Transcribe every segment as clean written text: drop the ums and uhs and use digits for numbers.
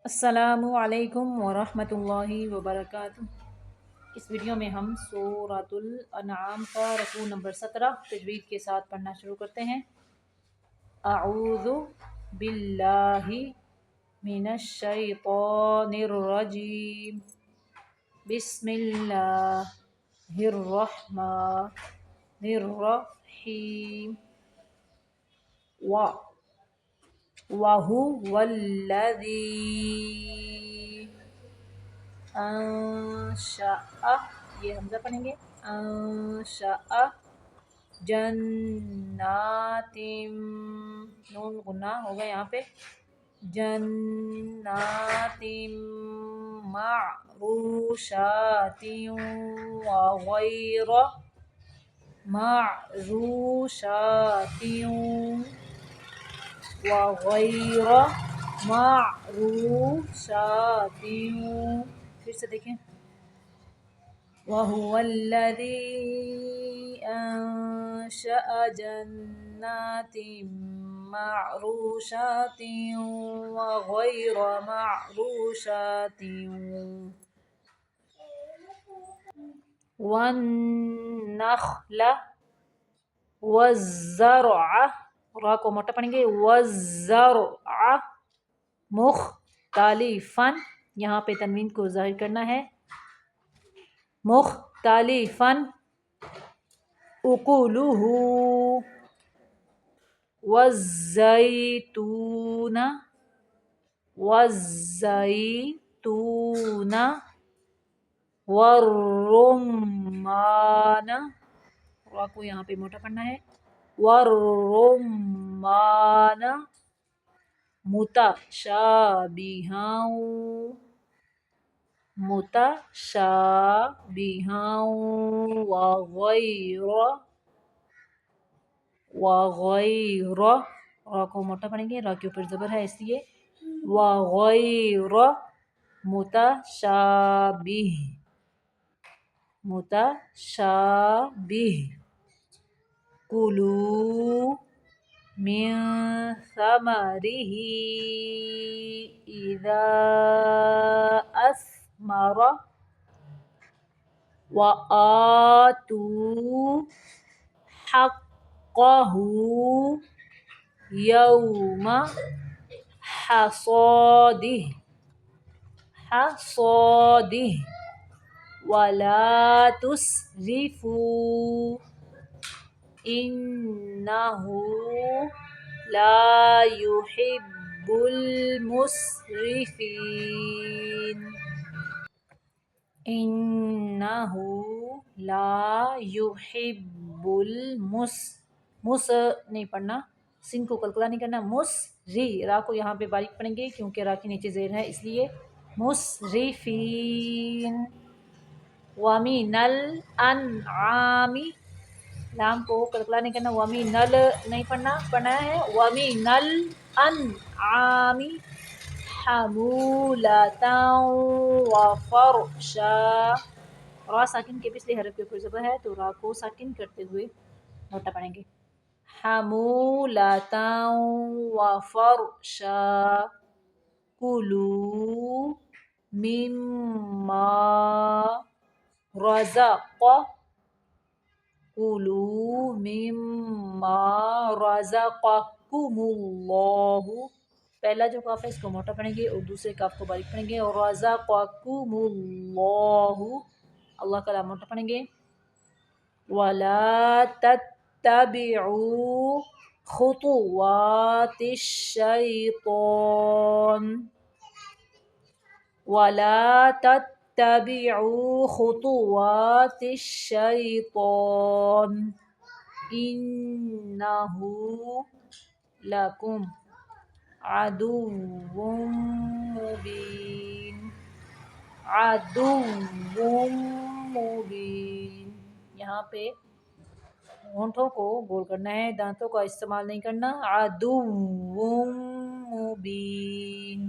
السلام علیکم ورحمۃ اللہ وبرکاتہ۔ اس ویڈیو میں ہم سورۃ الانعام کا رکوع نمبر 17 تجوید کے ساتھ پڑھنا شروع کرتے ہیں۔ اعوذ باللہ من الشیطان الرجیم، بسم اللہ الرحمن الرحیم۔ وَهُوَ الَّذِي انشأ، یہ حمزہ پڑھیں گے، انشأ جنات، نون غنہ ہوگا یہاں پہ، جنات معروشات وغیر معروشات وغیر معروشات۔ پھر سے دیکھیں، وَهُوَ الَّذِي أَنشَأَ جَنَّاتٍ مَّعْرُوشَاتٍ وَغَيْرَ مَعْرُوشَاتٍ وَالنَّخْلَ وَالزَّرْعَ، را کو موٹا پڑھیں گے، وَالزَّرْعَ مختلفاً، یہاں پہ تنوین کو ظاہر کرنا ہے، مختلفاً اکلہ، والزیتون والزیتون والرمان، را کو یہاں پہ موٹا پڑھنا ہے، والرمان متشابہاً وغیر، را کو موٹا پڑھیں گے، را کے اوپر زبر ہے اس لیے، وغیر متشابہ، کلوا من ثمرہ اذا اثمر وآتوا حقہ یوم حصادہ ولا تسرفوا انہ لا يحب المسرفین، انہ لا يحب مس نہیں پڑھنا، سین کو قلقلہ نہیں کرنا، را کو یہاں پہ باریک پڑھیں گے کیونکہ را کے نیچے زیر ہے، اس لیے مسرفین۔ وَمِنَ الْأَنْعَامِ، لام کو قلقلہ نہیں کرنا، وَمِنَ نہیں پڑھنا ہے، وَمِنَ الْأَنْعَامِ حَمُولَةً وَفَرْشًا، را ساکن کے پچھلے حرف کے اوپر زبر ہے تو را کو ساکن کرتے ہوئے موٹا پڑھیں گے، حَمُولَةً وَفَرْشًا، کُلُوا مِمَّا رَزَقَكُمُ اللَّهُ، پہلا جو کاف ہے اس کو موٹا پڑھیں گے اور دوسرے کاف کو باریک پڑھیں گے، اور رَزَقَكُمُ اللَّهُ، اللہ کا لام موٹا پڑھیں گے، وَلَا تَتَّبِعُوا خُطُوَاتِ الشَّيْطَانِ، وَلَا تَتَّبِعُوا خُطُوَاتِ الشَّيْطَانِ إِنَّهُ لَكُمْ عَدُوٌّ مُّبِينٌ، عَدُوٌّ مُّبِينٌ، یہاں پہ ہونٹوں کو گول کرنا ہے، دانتوں کا استعمال نہیں کرنا، عَدُوٌّ مُّبِينٌ۔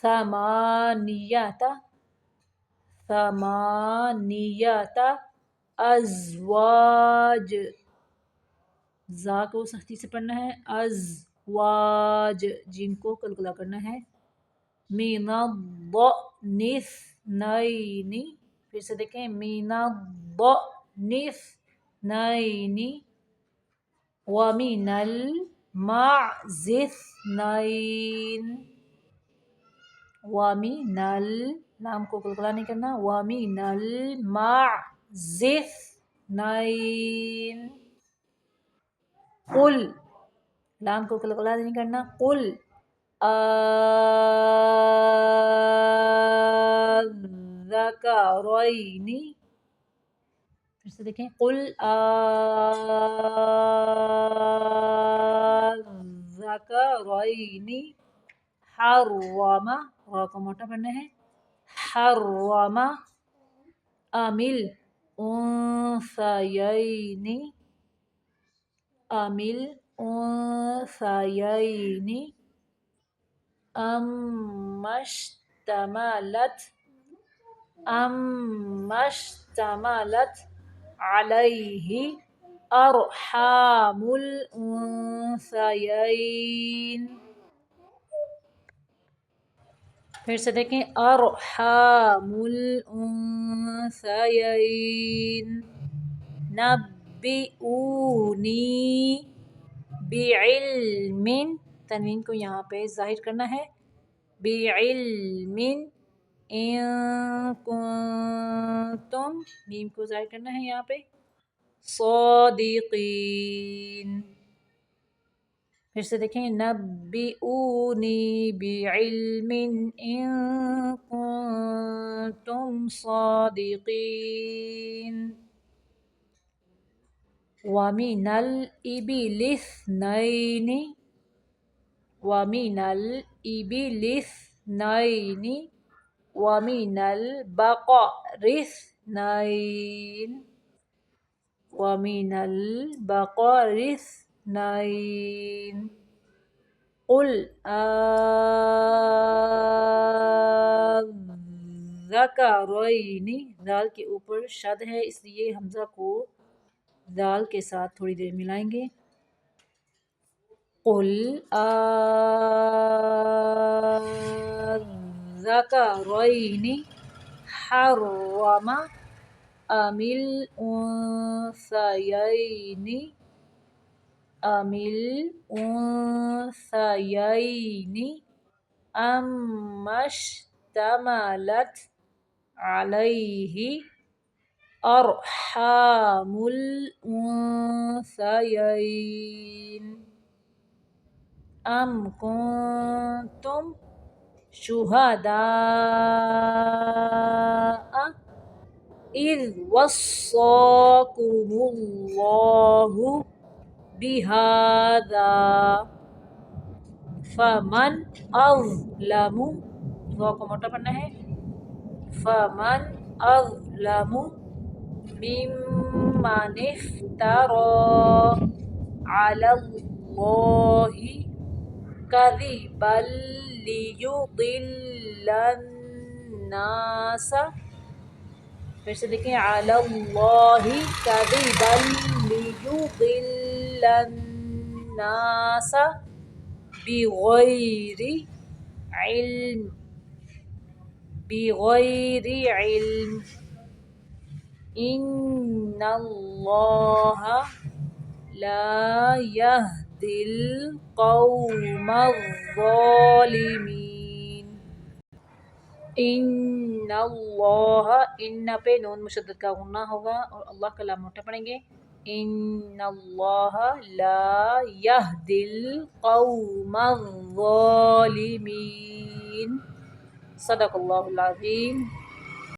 ثمانیت ازواج، زا کو سختی سے پڑھنا ہے، واج جیم کو قلقلہ کرنا ہے. من الضأن اثنين پھر سے دیکھیں من الضأن اثنين ومن المعز اثنين ومن لام کو قلقلہ نہیں کرنا. ومن المعز اثنين قل لام کو قلقلہ نہیں کرنا. قل الذکرین پھر سے دیکھیں قل الذکرین حرم را کو موٹا پڑھنا ہے. حرم ام الانثیین ام الانثیین اما اشتملت علیہ ارحام الانثیین پھر سے دیکھیں ارحام الانثیین. نبئونی بعلم تنوین کو یہاں پہ ظاہر کرنا ہے. بعلم ان کنتم میم کو ظاہر کرنا ہے یہاں پہ. صادقین پھر سے دیکھیں نبئونی بعلم ان کنتم صادقین. ومن الإبل اثنين ومن الإبل اثنين ومن البقر اثنين ومن البقر اثنين قل الذکرین دال کے اوپر شد ہے اس لیے حمزہ کو دال کے ساتھ تھوڑی دیر ملائیں گے. قل الذکرین حرم ام الانثیین اما اشتملت علیہ ارحام الانثیین ام کنتم شہداء اذ وصاکم اللہ بہذا فمن اظلم را کو موٹا پڑھنا ہے. فمن اظلم ممن افترى على الله كذبا ليضل الناس پھر سے دیکھیں علی اللہ کذبا لیضل الناس بغیر علم ان اللہ لا یہدی القوم الظالمین. ان اللہ ان پہ نون مشدد کا غنہ ہوگا اور اللہ کا لام موٹا پڑھیں گے. ان اللہ لا یہدی القوم الظالمین. صدق اللہ العظیم.